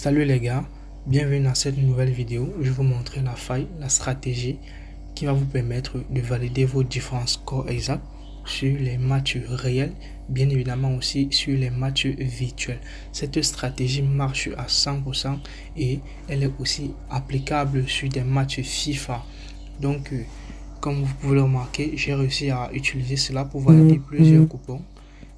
Salut les gars, bienvenue dans cette nouvelle vidéo où je vais vous montrer la faille, la stratégie qui va vous permettre de valider vos différents scores exacts sur les matchs réels, bien évidemment aussi sur les matchs virtuels. Cette stratégie marche à 100% et elle est aussi applicable sur des matchs FIFA. Donc, comme vous pouvez le remarquer, j'ai réussi à utiliser cela pour valider plusieurs coupons,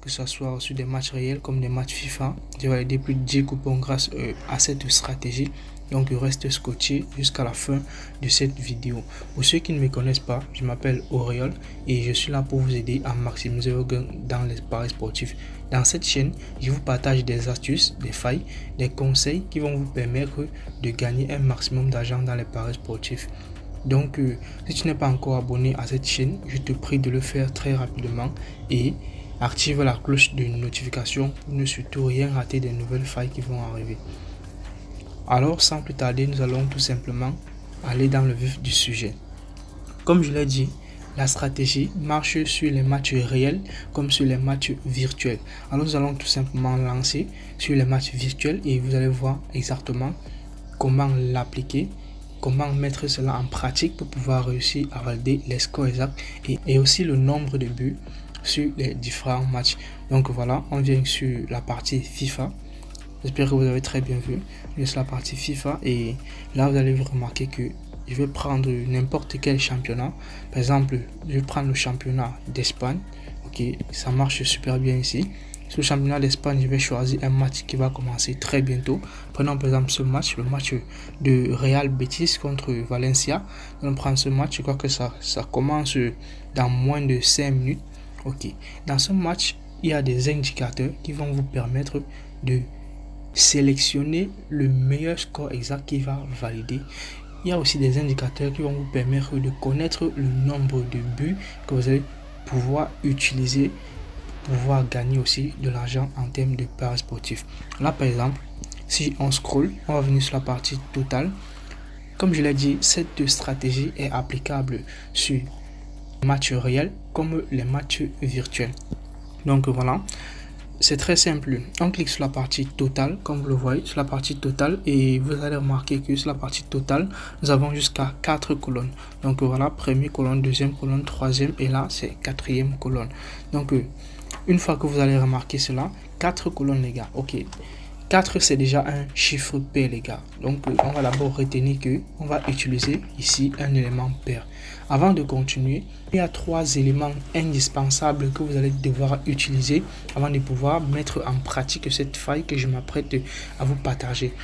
que ce soit sur des matchs réels comme des matchs FIFA. J'ai validé plus de 10 coupons grâce à cette stratégie. Donc reste scotché jusqu'à la fin de cette vidéo. Pour ceux qui ne me connaissent pas, je m'appelle Auréole et je suis là pour vous aider à maximiser vos gains dans les paris sportifs. Dans cette chaîne, je vous partage des astuces, des failles, des conseils qui vont vous permettre de gagner un maximum d'argent dans les paris sportifs. Donc si tu n'es pas encore abonné à cette chaîne, je te prie de le faire très rapidement et active la cloche de notification pour ne surtout rien rater des nouvelles failles qui vont arriver. Alors sans plus tarder, nous allons tout simplement aller dans le vif du sujet. Comme je l'ai dit, la stratégie marche sur les matchs réels comme sur les matchs virtuels. Alors nous allons tout simplement lancer sur les matchs virtuels et vous allez voir exactement comment l'appliquer, comment mettre cela en pratique pour pouvoir réussir à valider les scores exacts et aussi le nombre de buts sur les différents matchs. Donc voilà, on vient sur la partie FIFA. J'espère que vous avez très bien vu. Je suis sur la partie FIFA et là vous allez remarquer que je vais prendre n'importe quel championnat. Par exemple, je vais prendre le championnat d'Espagne. Ok, ça marche super bien ici. Sur le championnat d'Espagne, je vais choisir un match qui va commencer très bientôt. Prenons par exemple ce match, le match de Real Betis contre Valencia. On prend ce match, je crois que ça commence dans moins de 5 minutes. Ok, dans ce match, il y a des indicateurs qui vont vous permettre de sélectionner le meilleur score exact qui va valider. Il y a aussi des indicateurs qui vont vous permettre de connaître le nombre de buts que vous allez pouvoir utiliser pour pouvoir gagner aussi de l'argent en termes de paris sportifs. Là par exemple, si on scrolle, on va venir sur la partie totale. Comme je l'ai dit, cette stratégie est applicable sur les matchs réels comme les matchs virtuels. Donc voilà, c'est très simple. On clique sur la partie totale, comme vous le voyez, sur la partie totale, et vous allez remarquer que sur la partie totale, nous avons jusqu'à 4 colonnes. Donc voilà, première colonne, deuxième colonne, troisième, et là c'est quatrième colonne. Donc une fois que vous allez remarquer cela, 4 colonnes les gars, ok. 4 c'est déjà un chiffre pair les gars. Donc on va d'abord retenir que on va utiliser ici un élément pair. Avant de continuer, il y a 3 éléments indispensables que vous allez devoir utiliser avant de pouvoir mettre en pratique cette faille que je m'apprête à vous partager.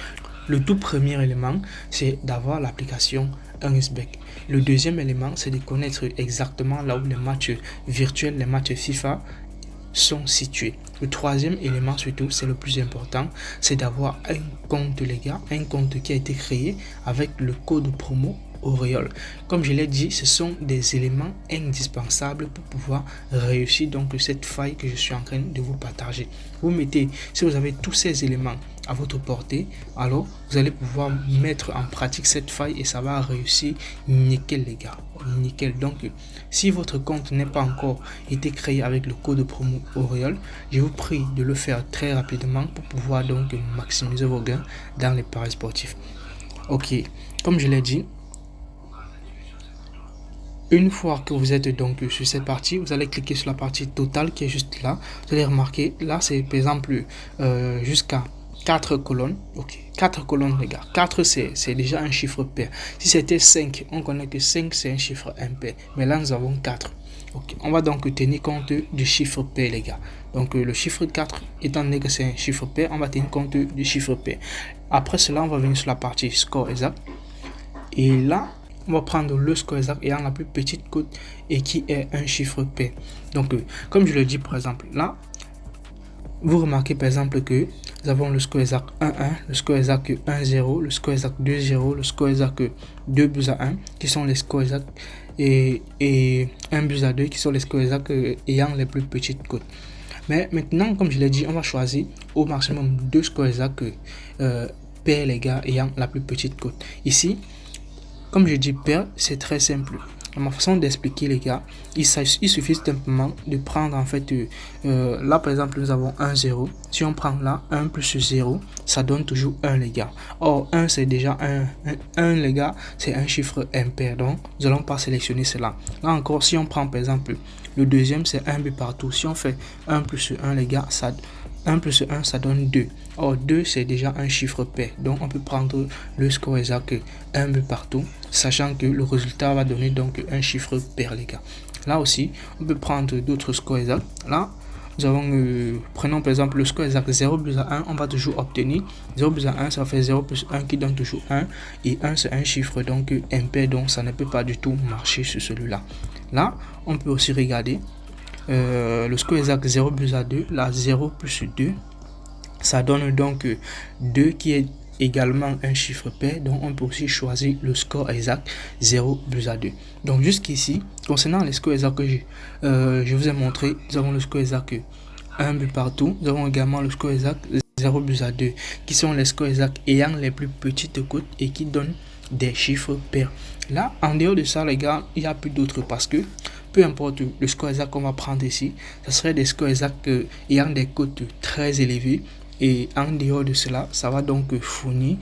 Le tout premier élément, c'est d'avoir l'application 1xBet. Le deuxième élément, c'est de connaître exactement là où les matchs virtuels, les matchs FIFA sont situés. Le troisième élément surtout, c'est le plus important, c'est d'avoir un compte les gars, un compte qui a été créé avec le code promo Auréole. Comme je l'ai dit, ce sont des éléments indispensables pour pouvoir réussir donc cette faille que je suis en train de vous partager. Vous mettez, si vous avez tous ces éléments à votre portée, alors vous allez pouvoir mettre en pratique cette faille et ça va réussir nickel les gars, nickel. Donc si votre compte n'est pas encore été créé avec le code promo Auréole, je vous prie de le faire très rapidement pour pouvoir donc maximiser vos gains dans les paris sportifs. Ok, comme je l'ai dit, une fois que vous êtes donc sur cette partie, vous allez cliquer sur la partie totale qui est juste là. Vous allez remarquer, là c'est par exemple jusqu'à 4 colonnes. Ok, 4 colonnes les gars. 4 c'est déjà un chiffre pair. Si c'était 5, on connaît que 5 c'est un chiffre impair. Mais là nous avons 4. Ok, on va donc tenir compte du chiffre pair les gars. Donc le chiffre 4, étant donné que c'est un chiffre pair, on va tenir compte du chiffre pair. Après cela, on va venir sur la partie score exact. Et là, on va prendre le score exact ayant la plus petite cote et qui est un chiffre pair. Donc, comme je le dis par exemple, là, vous remarquez par exemple que nous avons le score exact 1-1, le score exact 1-0, le score exact 2-0, le score exact 2 buts à 1, qui sont les scores exacts, et 1 but à 2, qui sont les scores exacts ayant les plus petites cotes. Mais maintenant, comme je l'ai dit, on va choisir au maximum 2 scores exacts pair les gars ayant la plus petite cote. Ici, comme je dis pair, c'est très simple. ma façon d'expliquer les gars, il suffit simplement de prendre en fait, là par exemple nous avons 1, 0. Si on prend là 1 plus 0, ça donne toujours 1 les gars. Or 1 c'est déjà 1 les gars, c'est un chiffre impair, donc nous allons pas sélectionner cela. Là encore, si on prend par exemple le deuxième, c'est 1 but partout. Si on fait 1 plus 1 les gars, ça 1 plus 1 ça donne 2. Or 2 c'est déjà un chiffre pair, donc on peut prendre le score exact 1 but partout, sachant que le résultat va donner donc un chiffre pair les gars. Là aussi on peut prendre d'autres scores exacts. Là nous avons prenons par exemple le score exact 0 plus 1, on va toujours obtenir 0 plus 1, ça fait 0 plus 1 qui donne toujours 1, et 1 c'est un chiffre donc impair, donc ça ne peut pas du tout marcher sur celui-là. Là on peut aussi regarder le score exact 0 plus 2, là 0 plus 2, ça donne donc 2 qui est également un chiffre pair, donc on peut aussi choisir le score exact 0 plus 2. Donc jusqu'ici, concernant les scores exacts que je vous ai montré, nous avons le score exact 1 but partout, nous avons également le score exact 0 plus 2, qui sont les scores exacts ayant les plus petites cotes et qui donnent des chiffres pairs. Là, en dehors de ça, les gars, il n'y a plus d'autres parce que peu importe le score exact qu'on va prendre ici, ce serait des scores exacts ayant des cotes très élevées. Et en dehors de cela, ça va donc fournir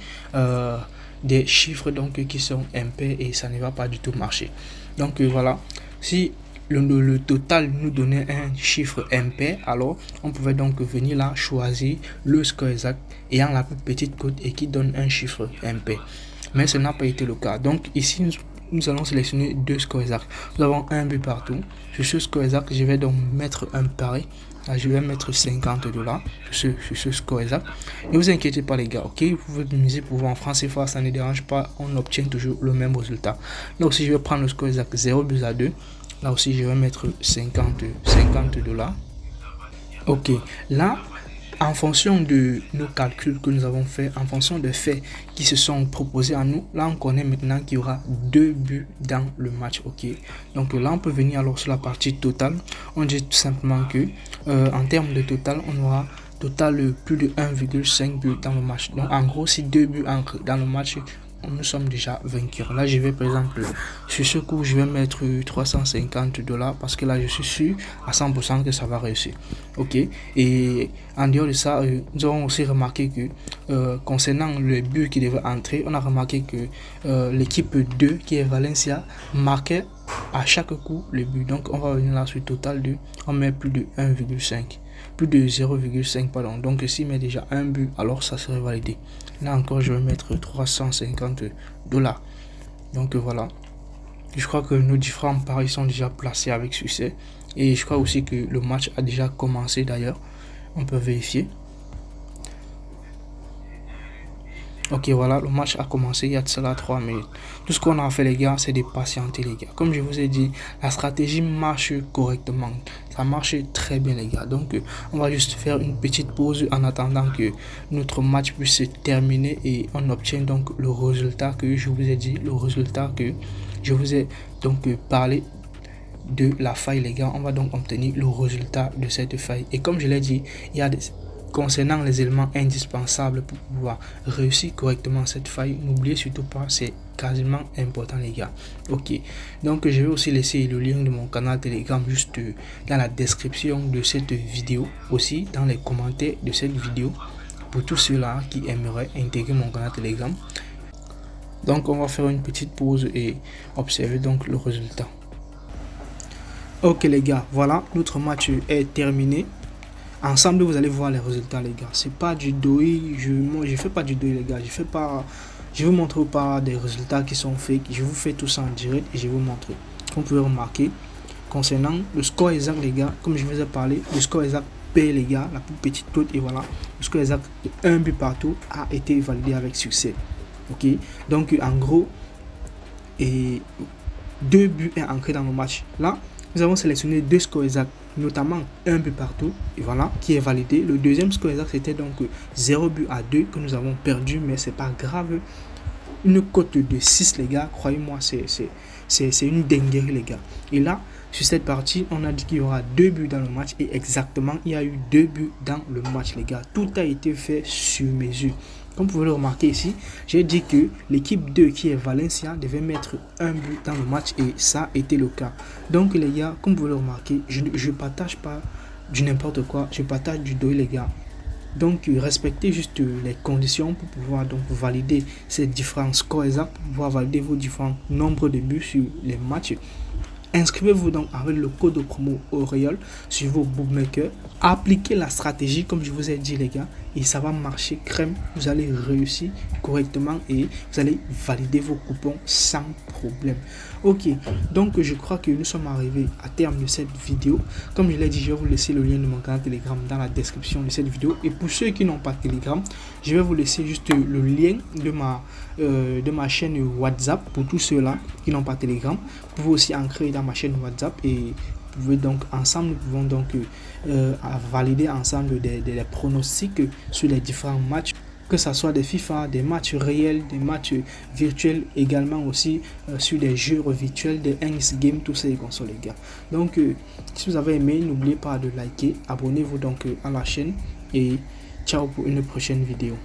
des chiffres donc qui sont impairs et ça ne va pas du tout marcher. Donc voilà, si le total nous donnait un chiffre impair, alors on pouvait donc venir là choisir le score exact ayant la plus petite cote et qui donne un chiffre impair. Mais ce n'a pas été le cas. Donc ici nous allons sélectionner deux scores exacts. Nous avons un but partout. Sur ce score exact, je vais donc mettre un pari. Là, je vais mettre $50 sur ce score exact. Ne vous inquiétez pas les gars, ok? Vous pouvez miser pour vous en francs CFA, ça ne dérange pas, on obtient toujours le même résultat. Là aussi, je vais prendre le score exact 0 plus 2. Là aussi, je vais mettre $50. Ok, là, en fonction de nos calculs que nous avons fait, en fonction des faits qui se sont proposés à nous, là on connaît maintenant qu'il y aura 2 buts dans le match, ok. Donc là on peut venir alors sur la partie totale. On dit tout simplement que en termes de total, on aura total plus de 1,5 but dans le match. Donc en gros, si 2 buts entrent dans le match, nous sommes déjà vainqueurs. Là je vais par exemple sur ce coup je vais mettre $350 parce que là je suis sûr à 100% que ça va réussir, ok. Et en dehors de ça, nous avons aussi remarqué que concernant le but qui devait entrer, on a remarqué que l'équipe 2 qui est Valencia marquait à chaque coup le but. Donc on va venir là sur le total de, on met plus de 1,5, plus de 0,5 pardon. Donc s'il met déjà un but, alors ça serait validé. Là encore je vais mettre $350. Donc voilà, je crois que nos différents paris sont déjà placés avec succès et je crois aussi que le match a déjà commencé. D'ailleurs on peut vérifier. Ok, voilà, le match a commencé il y a de cela 3 minutes. Tout ce qu'on a fait les gars, c'est de patienter les gars. Comme je vous ai dit, la stratégie marche correctement. Ça marche très bien les gars. Donc on va juste faire une petite pause en attendant que notre match puisse se terminer et on obtient donc le résultat que je vous ai dit, le résultat que je vous ai donc parlé de la faille les gars. On va donc obtenir le résultat de cette faille. Et comme je l'ai dit, il y a des... Concernant les éléments indispensables pour pouvoir réussir correctement cette faille, n'oubliez surtout pas, c'est quasiment important les gars. Ok, donc je vais aussi laisser le lien de mon canal Telegram juste dans la description de cette vidéo, aussi dans les commentaires de cette vidéo pour tous ceux-là qui aimeraient intégrer mon canal Telegram. Donc on va faire une petite pause et observer donc le résultat. Ok les gars, voilà, notre match est terminé. Ensemble vous allez voir les résultats les gars. C'est pas du doi, je fais pas du doi les gars, je vous montre pas des résultats qui sont fake, je vous fais tout ça en direct et je vous montre. Comme vous pouvez remarquer, concernant le score exact les gars, comme je vous ai parlé, le score exact P les gars, la plus petite cote, et voilà, le score exact de 1 but partout a été validé avec succès. Ok, donc en gros, et 2 buts est ancré dans le match. Là, nous avons sélectionné 2 scores exacts, notamment 1 but partout, et voilà, qui est validé. Le deuxième score exact, c'était donc 0 but à 2 que nous avons perdu, mais c'est pas grave. Une cote de 6, les gars, croyez-moi, c'est une dinguerie, les gars. Et là, sur cette partie, on a dit qu'il y aura 2 buts dans le match, et exactement, il y a eu 2 buts dans le match, les gars. Tout a été fait sur mesure. Comme vous pouvez le remarquer ici, j'ai dit que l'équipe 2 qui est Valencia devait mettre un but dans le match et ça a été le cas. Donc les gars, comme vous pouvez le remarquer, je ne partage pas du n'importe quoi, je partage du dos les gars. Donc respectez juste les conditions pour pouvoir donc valider ces différents scores exacts, pour pouvoir valider vos différents nombres de buts sur les matchs. Inscrivez-vous donc avec le code promo Auréole sur vos bookmakers. Appliquez la stratégie comme je vous ai dit les gars et ça va marcher crème. Vous allez réussir correctement et vous allez valider vos coupons sans problème. Ok, donc je crois que nous sommes arrivés à terme de cette vidéo. Comme je l'ai dit, je vais vous laisser le lien de mon canal Telegram dans la description de cette vidéo. Et pour ceux qui n'ont pas Telegram, je vais vous laisser juste le lien de ma chaîne WhatsApp pour tous ceux-là qui n'ont pas Telegram. Vous pouvez aussi en créer dans ma chaîne WhatsApp et vous pouvez donc ensemble, nous pouvons donc valider ensemble des pronostics sur les différents matchs, que ce soit des FIFA, des matchs réels, des matchs virtuels, également aussi sur des jeux virtuels, des X Games, tout ça les consoles les gars. Donc si vous avez aimé, n'oubliez pas de liker, abonnez-vous donc à la chaîne et ciao pour une prochaine vidéo.